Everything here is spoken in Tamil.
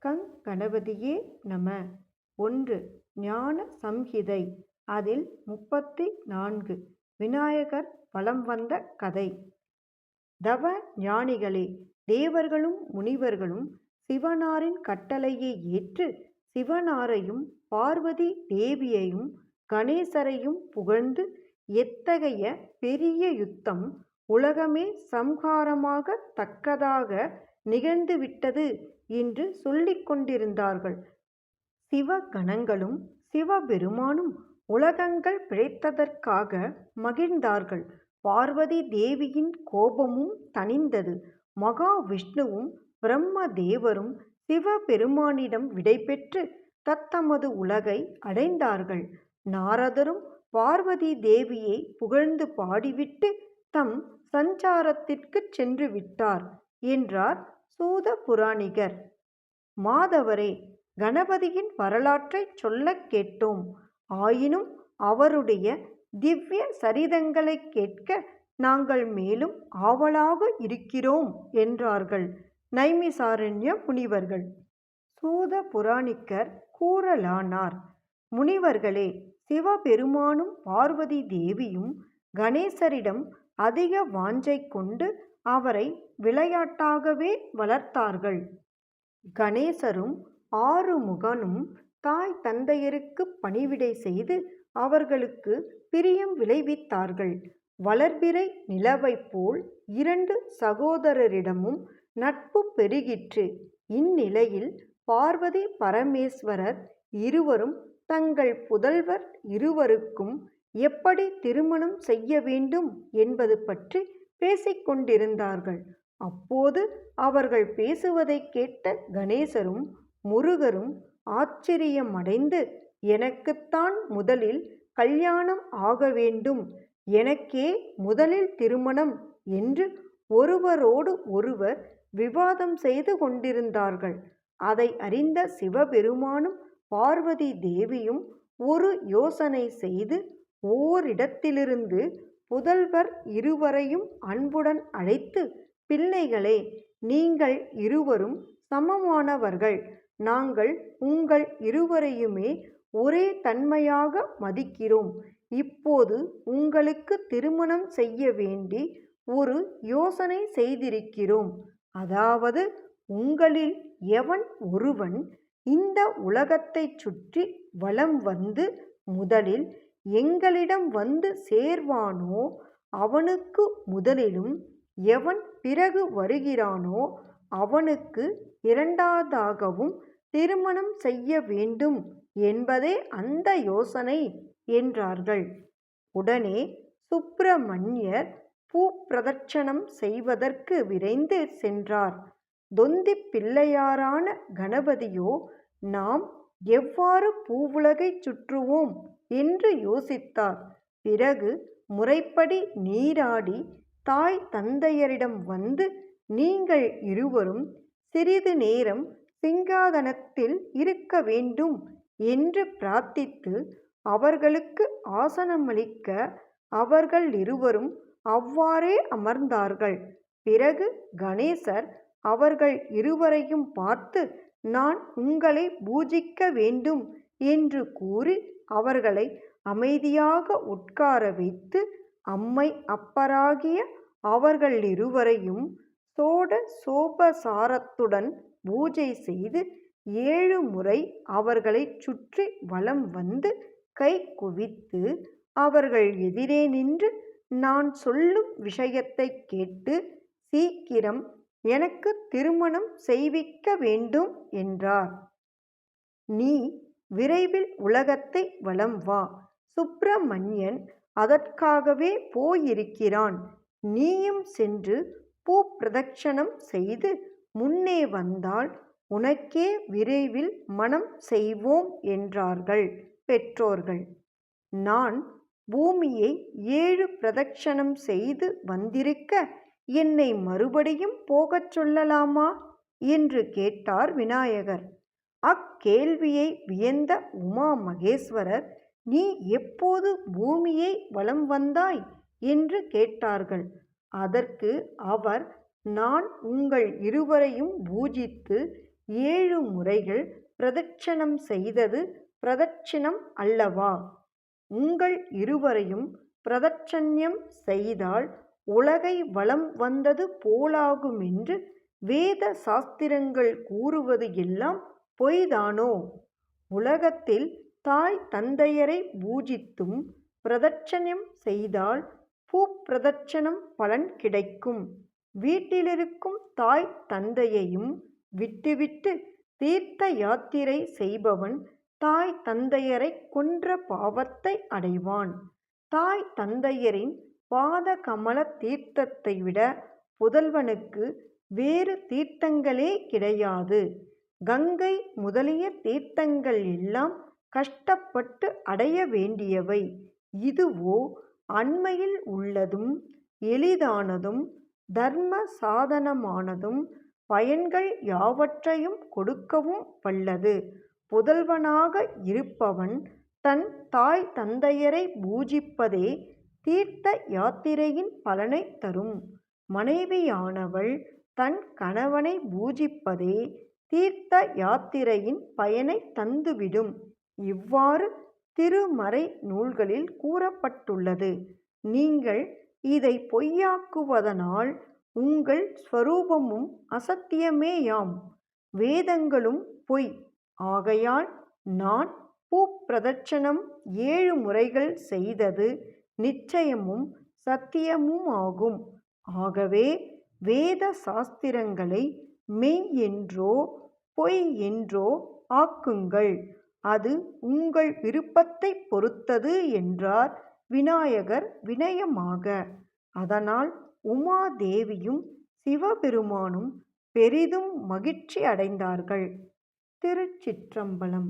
கணபதியே நம. 1. ஞான சம்ஹிதை. அதில் 34 விநாயகர் வலம் வந்த கதை. தவ ஞானிகளே, தேவர்களும் முனிவர்களும் சிவனாரின் கட்டளையை ஏற்று சிவனாரையும் பார்வதி தேவியையும் கணேசரையும் புகழ்ந்து எத்தகைய பெரிய யுத்தம் உலகமே சம்ஹாரமாக தக்கதாக நிகழ்ந்துவிட்டது என்று சொல்லிக் கொண்டிருந்தார்கள். சிவகணங்களும் சிவபெருமானும் உலகங்கள் பிழைத்ததற்காக மகிழ்ந்தார்கள். பார்வதி தேவியின் கோபமும் தணிந்தது. மகாவிஷ்ணுவும் பிரம்மதேவரும் சிவபெருமானிடம் விடைபெற்று தத்தமது உலகை அடைந்தார்கள். நாரதரும் பார்வதி தேவியை புகழ்ந்து பாடிவிட்டு தம் சஞ்சாரத்திற்கு சென்று விட்டார் என்றார் சூத புராணிகர். மாதவரே, கணபதியின் வரலாற்றை சொல்லக் கேட்டோம். ஆயினும் அவருடைய திவ்ய சரிதங்களை கேட்க நாங்கள் மேலும் ஆவலாக இருக்கிறோம் என்றார்கள் நைமிசாரண்ய முனிவர்கள். சூத புராணிக்கர் கூறலானார். முனிவர்களே, சிவபெருமானும் பார்வதி தேவியும் கணேசரிடம் அதிக வாஞ்சை கொண்டு அவரை விளையாட்டாகவே வளர்த்தார்கள். கணேசரும் ஆறுமுகனும் தாய் தந்தையருக்கு பணிவிடை செய்து அவர்களுக்கு பிரியம் விளைவித்தார்கள். வளர்பிறை நிலவைப் போல் 2 சகோதரரிடமும் நட்பு பெருகிற்று. இந்நிலையில் பார்வதி பரமேஸ்வரர் இருவரும் தங்கள் புதல்வர் இருவருக்கும் எப்படி திருமணம் செய்ய வேண்டும் என்பது பற்றி பேசிக்கொண்டிருந்தார்கள். அப்போது அவர்கள் பேசுவதை கேட்ட கணேசரும் முருகரும் ஆச்சரியமடைந்து, எனக்குத்தான் முதலில் கல்யாணம் ஆக வேண்டும், எனக்கே முதலில் திருமணம் என்று ஒருவரோடு ஒருவர் விவாதம் செய்து கொண்டிருந்தார்கள். அதை அறிந்த சிவபெருமானும் பார்வதி தேவியும் ஒரு யோசனை செய்து ஓரிடத்திலிருந்து புதல்வர் இருவரையும் அன்புடன் அழைத்து, பிள்ளைகளே, நீங்கள் இருவரும் சமமானவர்கள். நாங்கள் உங்கள் இருவரையுமே ஒரே தன்மையாக மதிக்கிறோம். இப்போது உங்களுக்கு திருமணம் செய்ய வேண்டி ஒரு யோசனை செய்திருக்கிறோம். அதாவது, உங்களில் எவன் ஒருவன் இந்த உலகத்தைச் சுற்றி வலம் வந்து முதலில் எங்களிடம் வந்து சேர்வானோ அவனுக்கு முதலிலும், எவன் பிறகு வருகிறானோ அவனுக்கு இரண்டாவதாகவும் திருமணம் செய்ய வேண்டும் என்பதே அந்த யோசனை என்றார்கள். உடனே சுப்பிரமணியர் பூ பிரதட்சணம் செய்வதற்கு விரைந்து சென்றார். தொந்தி பிள்ளையாரான கணபதியோ, நாம் எவ்வாறு பூவுலகை சுற்றுவோம் என்று யோசித்தார். பிறகு முறைப்படி நீராடி தாய் தந்தையரிடம் வந்து, நீங்கள் இருவரும் சிறிது நேரம் சிங்காதனத்தில் இருக்க வேண்டும் என்று பிரார்த்தித்து அவர்களுக்கு ஆசனமளிக்க அவர்கள் இருவரும் அவ்வாறே அமர்ந்தார்கள். பிறகு கணேசர் அவர்கள் இருவரையும் பார்த்து, நான் உங்களை பூஜிக்க வேண்டும் என்று கூறி அவர்களை அமைதியாக உட்கார வைத்து அம்மை அப்பராகிய அவர்கள் இருவரையும் சோபசாரத்துடன் பூஜை செய்து 7 முறை அவர்களை சுற்றி வலம் வந்து கை குவித்து அவர்கள் எதிரே நின்று, நான் சொல்லும் விஷயத்தை கேட்டு சீக்கிரம் எனக்கு திருமணம் செய்விக்க வேண்டும் என்றார். நீ விரைவில் உலகத்தை வலம் வா. சுப்பிரமணியன் அதற்காகவே போயிருக்கிறான். நீயும் சென்று பூ பிரதட்சணம் செய்து முன்னே வந்தால் உனக்கே விரைவில் மணம் செய்வோம் என்றார்கள் பெற்றோர்கள். நான் பூமியை 7 பிரதட்சணம் செய்து வந்திருக்க என்னை மறுபடியும் போகச் சொல்லலாமா என்று கேட்டார் விநாயகர். அக்கேள்வியை வியந்த உமா மகேஸ்வரர், நீ எப்போது பூமியை வலம் வந்தாய் என்று கேட்டார்கள். அதற்கு அவர், நான் உங்கள் இருவரையும் பூஜித்து 7 முறைகள் பிரதட்சணம் செய்தது பிரதட்சிணம் அல்லவா? உங்கள் இருவரையும் பிரதட்சண்யம் செய்தால் உலகை வலம் வந்தது போலாகுமென்று வேத சாஸ்திரங்கள் கூறுவது எல்லாம் பொய்தானோ? உலகத்தில் தாய் தந்தையரை பூஜித்தும் பிரதட்சணம் செய்தால் பூப்பிரதட்சணம் பலன் கிடைக்கும். வீட்டிலிருக்கும் தாய் தந்தையையும் விட்டுவிட்டு தீர்த்த யாத்திரை செய்பவன் தாய் தந்தையரை கொன்ற பாவத்தை அடைவான். தாய் தந்தையரின் பாத கமல தீர்த்தத்தை விட புதல்வனுக்கு வேறு தீர்த்தங்களே கிடையாது. கங்கை முதலிய தீர்த்தங்கள் எல்லாம் கஷ்டப்பட்டு அடைய வேண்டியவை. இதுவோ அண்மையில் உள்ளதும் எளிதானதும் தர்ம சாதனமானதும் பயன்கள் யாவற்றையும் கொடுக்கவும் வல்லது. புதல்வனாக இருப்பவன் தன் தாய் தந்தையரை பூஜிப்பதே தீர்த்த யாத்திரையின் பலனை தரும். மனைவியானவள் தன் கணவனை பூஜிப்பதே தீர்த்த யாத்திரையின் பயனை தந்துவிடும். இவ்வாறு திருமறை நூல்களில் கூறப்பட்டுள்ளது. நீங்கள் இதை பொய்யாக்குவதனால் உங்கள் ஸ்வரூபமும் அசத்தியமேயாம். வேதங்களும் பொய். ஆகையால் நான் பூப்பிரதட்சணம் 7 முறைகள் செய்தது நிச்சயமும் சத்தியமுமாகும். ஆகவே வேத சாஸ்திரங்களை மெய் என்றோ பொய் என்றோ ஆக்குங்கள். அது உங்கள் விருப்பத்தை பொறுத்தது என்றார் விநாயகர் வினயமாக. அதனால் உமாதேவியும் சிவபெருமானும் பெரிதும் மகிழ்ச்சி அடைந்தார்கள். திருச்சிற்றம்பலம்.